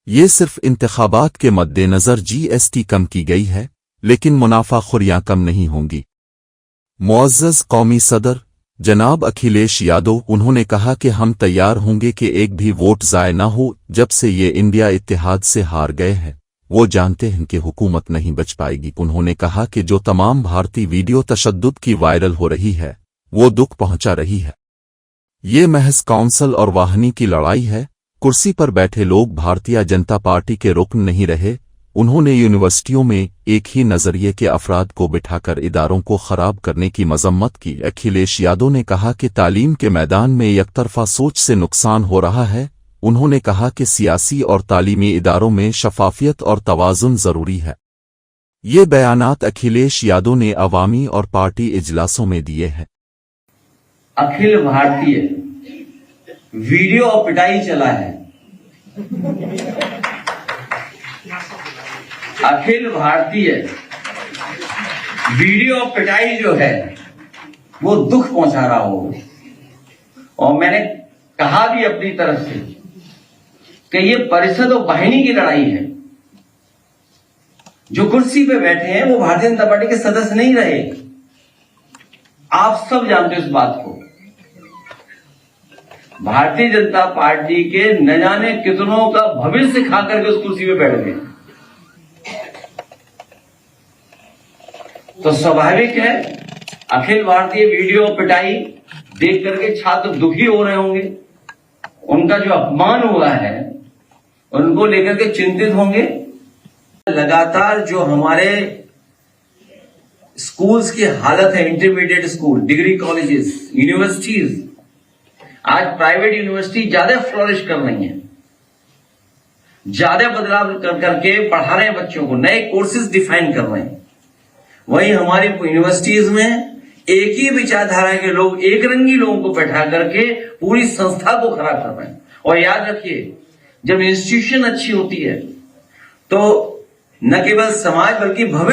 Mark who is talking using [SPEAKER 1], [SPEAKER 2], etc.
[SPEAKER 1] ये सिर्फ इंतखाबात के मद्देनजर जीएसटी कम की गई है, लेकिन मुनाफाखोरियां कम नहीं होंगी। मुअज़्ज़ज़ कौमी सदर जनाब अखिलेश यादव उन्होंने कहा कि हम तैयार होंगे कि एक भी वोट ज़ाय न हो। जब से ये इंडिया इत्तेहाद से हार गए हैं, वो जानते हैं कि हुकूमत नहीं बच पाएगी। उन्होंने कहा कि जो तमाम भारतीय वीडियो तशद्दुद की वायरल हो रही है, वो दुख पहुंचा रही है। ये महज काउंसिल और वाहनी की लड़ाई है। कुर्सी पर बैठे लोग भारतीय जनता पार्टी के रुकन नहीं रहे। उन्होंने यूनिवर्सिटियों में एक ही नजरिए के अफराद को बिठाकर इदारों को खराब करने की मजम्मत की। अखिलेश यादव ने कहा कि तालीम के मैदान में एकतरफा सोच से नुकसान हो रहा है। उन्होंने कहा कि सियासी और तालीमी इदारों में शफाफियत और तवाज़ुन जरूरी है। ये बयानात अखिलेश यादव ने अवामी और पार्टी इजलासों में दिए हैं।
[SPEAKER 2] अखिल भारतीय वीडियो और पिटाई चला है। अखिल भारतीय वीडियो और पिटाई जो है वो दुख पहुंचा रहा हो। और मैंने कहा भी अपनी तरफ से कि ये परिषद और वाहिनी की लड़ाई है। जो कुर्सी पे बैठे हैं वो भारतीय जनता पार्टी के सदस्य नहीं रहे। आप सब जानते हो इस बात को। भारतीय जनता पार्टी के न जाने कितनों का भविष्य खा करके उस कुर्सी पे बैठ गए। तो स्वाभाविक है अखिल भारतीय वीडियो पिटाई देख करके छात्र दुखी हो रहे होंगे। उनका जो अपमान हुआ है उनको लेकर के चिंतित होंगे। लगातार जो हमारे स्कूल्स की हालत है, intermediate school, degree colleges, universities, आज प्राइवेट यूनिवर्सिटी ज्यादा फ्लोरिश कर रही हैं, ज्यादा बदलाव कर करके पढ़ा रहे हैं बच्चों को, नए कोर्सेज डिफाइन कर रहे हैं। वहीं हमारी यूनिवर्सिटीज में एक ही विचारधारा के लोग, एक रंगी लोगों को बैठा करके पूरी संस्था को खराब कर रहे हैं। और याद रखिए, जब इंस्टीट्यूशन अच्छी होती है तो न केवल समाज बल्कि भविष्य